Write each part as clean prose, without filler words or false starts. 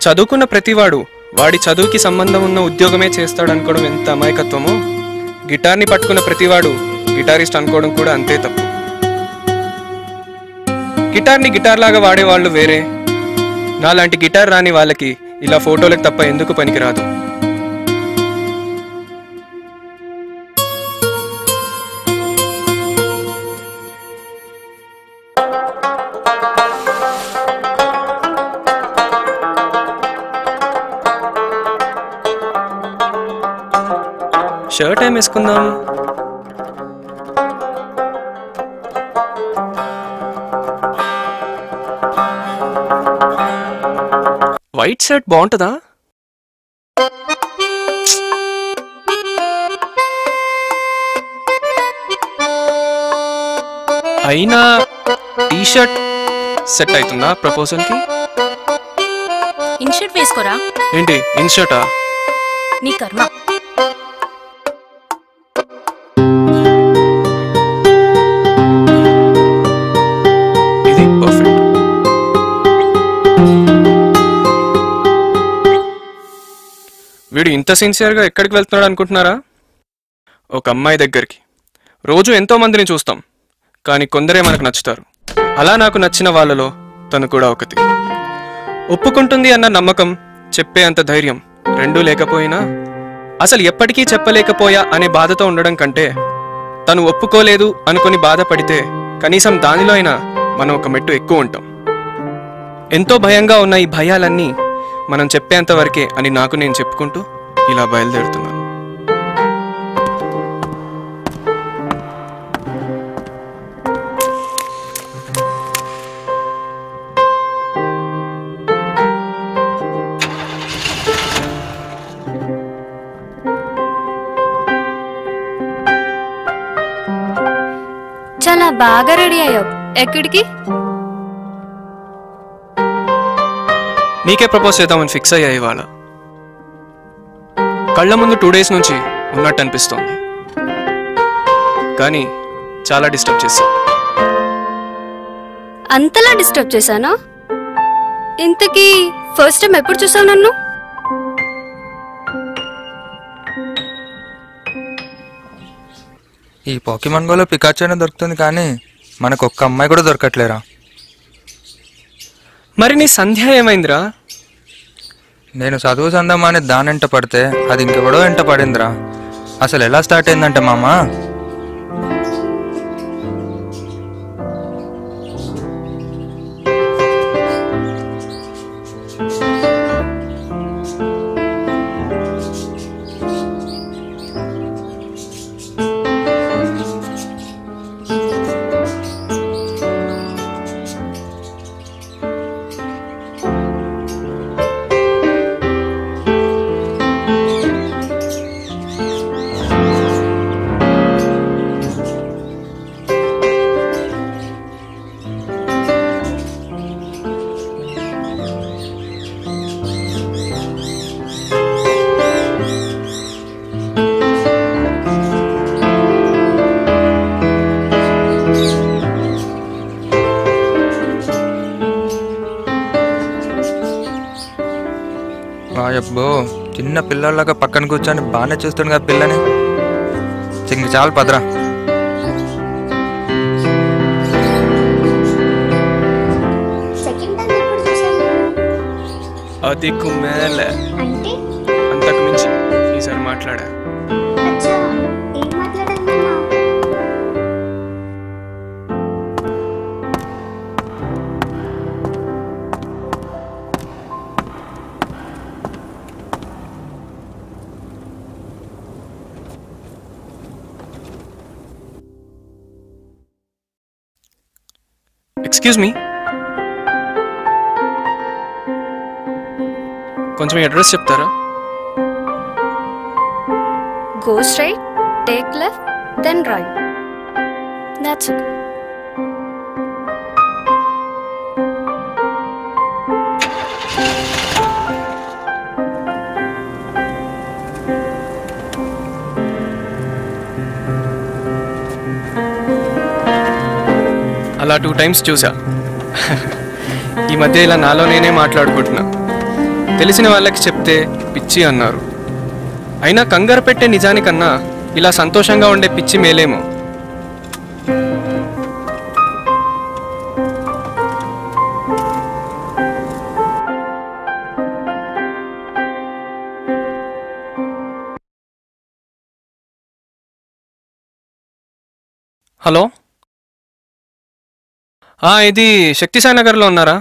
చదువుకున్న ప్రతివాడు వాడి చదువుకి సంబంధం ఉన్న ఉద్యోగమే చేస్తాడనుకోవడం ఎంత అమాయకత్వమో, గిటార్ని పట్టుకున్న ప్రతివాడు గిటారిస్ట్ అనుకోవడం కూడా అంతే తప్పు. గిటార్ని గిటార్ లాగా వాడేవాళ్ళు వేరే, నాలాంటి గిటార్ రాని వాళ్ళకి ఇలా ఫోటోలకు తప్ప ఎందుకు పనికిరాదు. షర్ట్ ఏం వేసుకుందాం? వైట్ షర్ట్ బాగుంటుందా? అయినా టీ షర్ట్ సెట్ అవుతుందా ప్రపోజల్ కి? ఇన్షర్ట్ వేసుకోరా. ఏంటి ఇన్షర్టా? నీ కర్మ. ఇది పర్ఫెక్ట్. వీడు ఇంత సిన్సియర్గా ఎక్కడికి వెళ్తున్నాడు అనుకుంటున్నారా? ఒక అమ్మాయి దగ్గరికి. రోజు ఎంతో మందిని చూస్తాం, కానీ కొందరే మనకు నచ్చుతారు. అలా నాకు నచ్చిన వాళ్ళలో తను కూడా ఒకటి. ఒప్పుకుంటుంది అన్న నమ్మకం, చెప్పే అంత ధైర్యం రెండూ లేకపోయినా, అసలు ఎప్పటికీ చెప్పలేకపోయా అనే బాధతో ఉండడం కంటే, తను ఒప్పుకోలేదు అనుకుని బాధపడితే కనీసం దానిలో అయినా మనం ఒక మెట్టు ఎక్కువ ఉంటాం. ఎంతో భయంగా ఉన్న ఈ భయాలన్నీ మనం చెప్పేంత వరకే అని నాకు నేను చెప్పుకుంటూ ఇలా బయలుదేరుతున్నాను. చాలా బాగా రెడీ అయ్యావు. ఎక్కడికి? నీకే ప్రపోజ్ చేద్దామని ఫిక్స్ అయ్యా ఇవాళ. కళ్ళ ముందు 2 days నుంచి ఉన్నట్టు అనిపిస్తోంది, కానీ చాలా డిస్టర్బ్ చేశా. అంతలా డిస్టర్బ్ చేశానా? ఇంతకీ ఫస్ట్ టైం ఎప్పుడు చూసావు నన్ను? ఈ పోకీమాన్ గోలో పికాచోనే దొరుకుతుంది, కానీ మనకు ఒక్క అమ్మాయి కూడా దొరకట్లేరా. మరి నీ సంధ్య ఏమైందిరా? నేను చదువు సందమాని దానెంట పడితే అది ఇంకెవడో ఎంట పడిందిరా. అసలు ఎలా స్టార్ట్ అయిందంటే మామా, వాయబ్బో చిన్న పిల్లలాగా పక్కన కూర్చొని బాగానే చూస్తుంది కదా పిల్లని. ఇంక చాలు పదరా. అది కుమ్మేలే, అంతకు మించి ఈసారి మాట్లాడా. ఎక్స్క్యూజ్ మీ, కొంచెం అడ్రస్ చెప్తారా? Go straight, take left, then right. That's it. అలా 2 times చూసా. ఈ మధ్య ఇలా నాలో నేనే మాట్లాడుకుంటున్నా. తెలిసిన వాళ్ళకి చెప్తే పిచ్చి అన్నారు. అయినా కంగారు పెట్టే నిజానికన్నా ఇలా సంతోషంగా ఉండే పిచ్చి మేలేమో. హలో, ఇది శక్తిసాయి నగర్లో ఉన్నారా?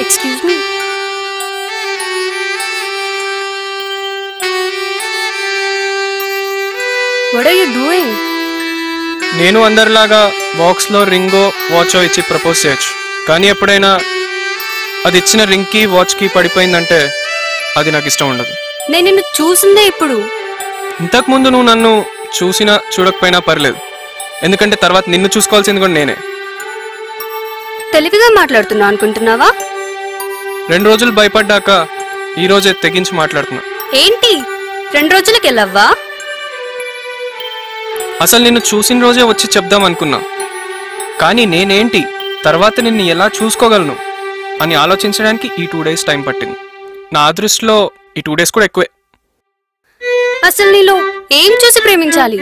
Excuse me. What are you doing? నేను అందరిలాగా బాక్స్లో రింగో వాచో ఇచ్చి ప్రపోజ్ చేయొచ్చు, కానీ ఎప్పుడైనా అది ఇచ్చిన రింగ్కి వాచ్కి పడిపోయిందంటే అది నాకు ఇష్టం ఉండదు. నేను నిన్ను చూసిందే ఇప్పుడు. ఇంతకుముందు నువ్వు నన్ను చూసినా చూడకపోయినా పర్లేదు, ఎందుకంటే తర్వాత నిన్ను చూసుకోవాల్సింది కూడా నేనే. తెలివిగా మాట్లాడుతున్నా అనుకుంటున్నావా? 2 రోజులు భయపడ్డాక ఈ రోజే తెగించి మాట్లాడుతున్నా. ఏంటి 2 రోజులకి వెళ్ళవ్వా? అసలు నిన్ను చూసిన రోజే వచ్చి చెప్దాం అనుకున్నా, కానీ నేనేంటి తర్వాత నిన్ను ఎలా చూసుకోగలను అని ఆలోచించడానికి ఈ 2 డేస్ టైం పట్టింది. నా దృష్టిలో ఈ 2 డేస్ కూడా ఎక్కువే. అసలు నీలో ఏం చూసి ప్రేమించాలి?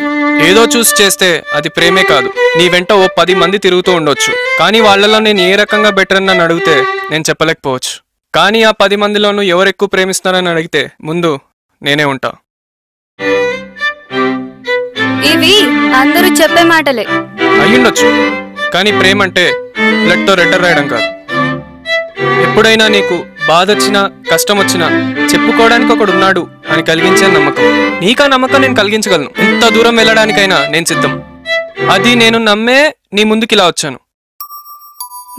ఏదో చూసి చేస్తే అది ప్రేమే కాదు. నీ వెంట ఓ 10 మంది తిరుగుతూ ఉండొచ్చు, కానీ వాళ్ళలో నేను ఏ రకంగా బెటర్ అని నన్ను అడిగితే నేను చెప్పలేకపోవచ్చు. కానీ ఆ 10 మందిలోనూ ఎవరు ఎక్కువ ప్రేమిస్తున్నారని అడిగితే ముందు నేనే ఉంటా. ఇవి అందరూ చెప్పే మాటలే. అయ్యుండొచ్చు, కానీ ప్రేమ అంటే బ్లడ్తో రెడ్డర్ రాయడం కాదు. ఎప్పుడైనా నీకు బాధ వచ్చినా కష్టం వచ్చినా చెప్పుకోవడానికి ఒకడు ఉన్నాడు అని కలిగించే నమ్మకం. నీకా నమ్మకం నేను కలిగించగలను. ఎంత దూరం వెళ్ళడానికైనా నేను సిద్ధం. అది నేను నమ్మే నీ ముందుకి ఇలా వచ్చాను.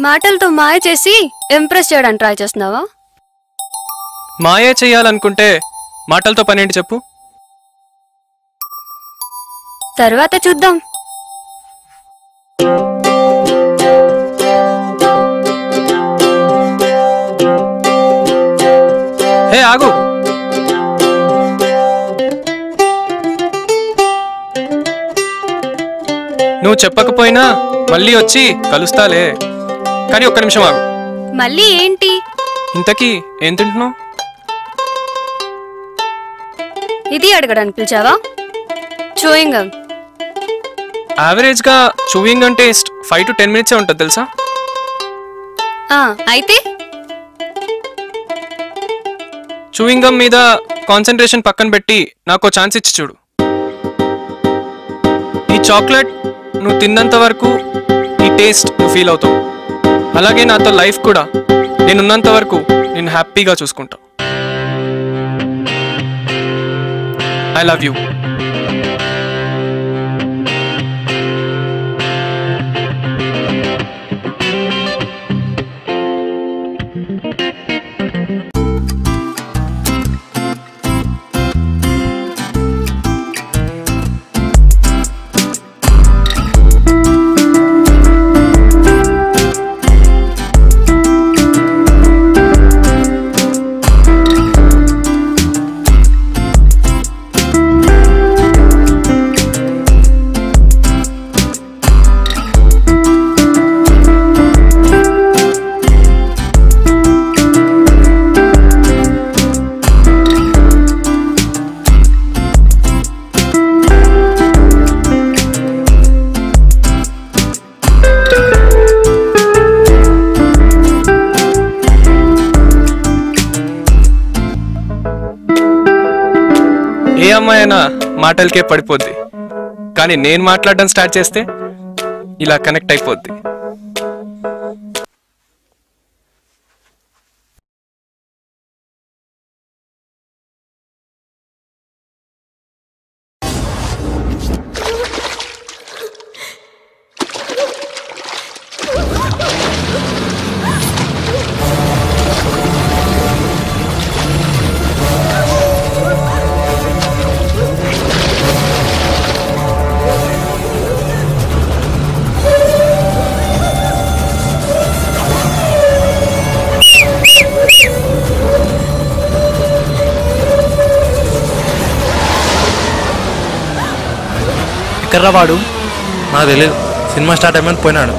మాటలతో మాయ చేసి ఇంప్రెస్ చేయడానికి ట్రై చేస్తున్నావా? మాయే చెయ్యాలనుకుంటే మాటలతో పనేంటి చెప్పు? తర్వాత చూద్దాం. హే ఆగు, నువ్వు చెప్పకపోయినా మళ్ళీ వచ్చి కలుస్తాలే, కానీ ఒక్క నిమిషం ఆగు. మళ్ళీ ఏంటి? ఇంతకీ ఏం తింటున్నావు? ఇది అడగడానికి పిలిచావా? Chewing gum. యావరేజ్గా చూయింగ్ అంటే 5 to 10 minutes ఉంటుంది తెలుసా? అయితే చూయింగ్ గమ్ మీద కాన్సన్ట్రేషన్ పక్కన పెట్టి నాకు ఛాన్స్ ఇచ్చి చూడు. ఈ చాక్లెట్ నువ్వు తిన్నంత వరకు ఈ టేస్ట్ నువ్వు ఫీల్ అవుతావు. అలాగే నాతో లైఫ్ కూడా నేనున్నంత వరకు నేను హ్యాపీగా చూసుకుంటా. I love you. ఏ అమ్మాయి అయినా మాటలకే పడిపోద్ది, కానీ నేను మాట్లాడడం స్టార్ట్ చేస్తే ఇలా కనెక్ట్ అయిపోద్ది. ఎక్కడ్రా వాడు? నాకు తెలియదు, సినిమా స్టార్ట్ అయిపోయింది పోయినాడు.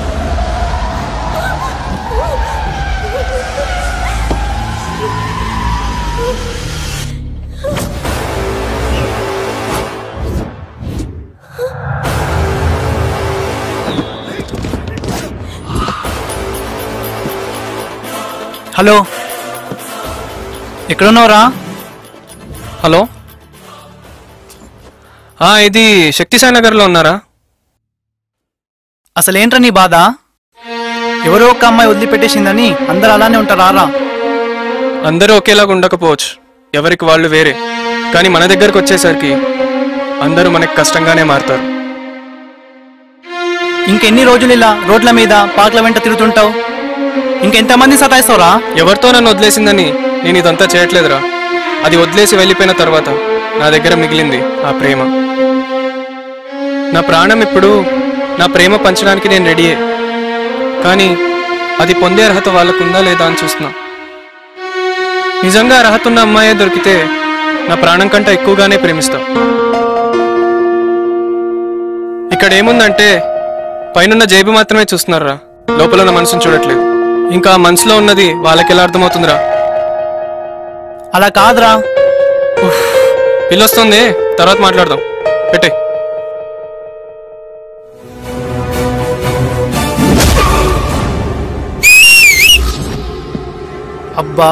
హలో, ఎక్కడున్నావురా? హలో, ఇది శక్తిసాయి నగర్లో ఉన్నారా? అసలేంట్రా నీ బాధ? ఎవరో ఒక అమ్మాయి వదిలిపెట్టేసిందని అందరు అలానే ఉంటారా? అందరూ ఒకేలాగా ఉండకపోవచ్చు, ఎవరికి వాళ్ళు వేరే. కానీ మన దగ్గరకు వచ్చేసరికి అందరూ మనకి కష్టంగానే మారుతారు. ఇంకెన్ని రోజులు ఇలా రోడ్ల మీద పార్క్ల వెంట తిరుగుతుంటావు? ఇంకెంతమంది సతాయిస్తావురా? ఎవరితో నన్ను వదిలేసిందని నేను ఇదంతా చేయట్లేదురా. అది వదిలేసి వెళ్ళిపోయిన తర్వాత నా దగ్గర మిగిలింది ఆ ప్రేమ. నా ప్రాణం ఇప్పుడు నా ప్రేమ పంచడానికి నేను రెడీయే. కానీ అది పొందే అర్హత వాళ్ళకుందా లేదా అని చూస్తున్నా. నిజంగా అర్హత ఉన్న అమ్మాయే దొరికితే నా ప్రాణం కంటే ఎక్కువగానే ప్రేమిస్తా. ఇక్కడ ఏముందంటే పైనున్న జేబు మాత్రమే చూస్తున్నారా, లోపల ఉన్న మనసును చూడట్లేదు. ఇంకా మనసులో ఉన్నది వాళ్ళకి ఎలా అర్థమవుతుందిరా? అలా కాదురా. పిల్లొస్తుంది, తర్వాత మాట్లాడదాం. పెట్టే. అబ్బా,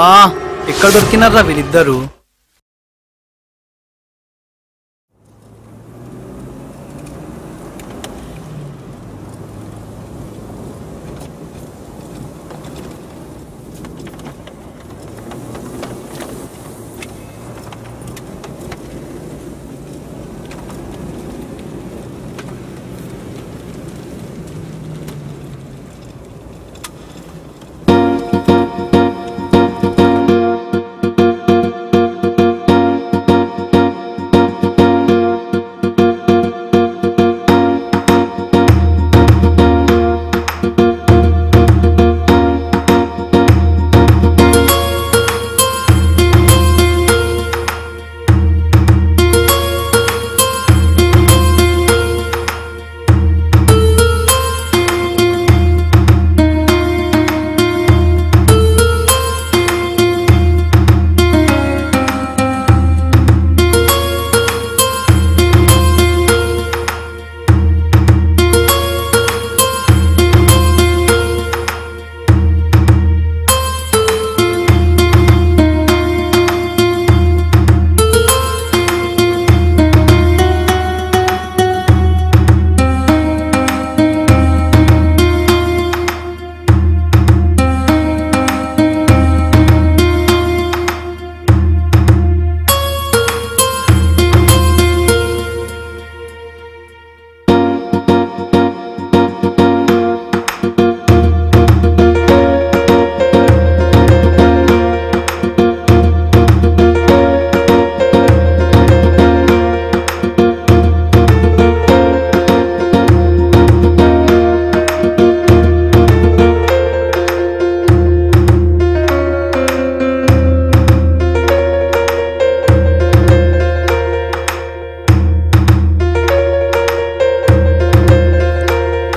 ఎక్కడ దొరికినారా వీళ్ళిద్దరు?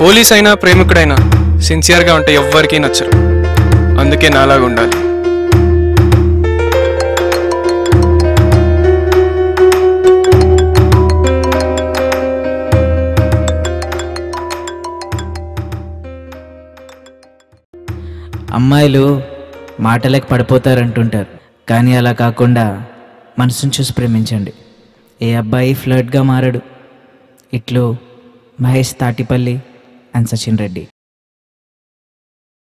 పోలీస్ అయినా ప్రేమికుడైనా సిన్సియర్గా ఉంటే ఎవ్వరికీ నచ్చరు. అందుకే నాలాగా ఉండాలి. అమ్మాయిలు మాటలకు పడిపోతారంటుంటారు, కానీ అలా కాకుండా మనసును చూసి ప్రేమించండి. ఏ అబ్బాయి ఫ్లర్ట్గా మారడు. ఇట్లు మహేష్ తాటిపల్లి అండ్ సచిన్ రెడ్డి.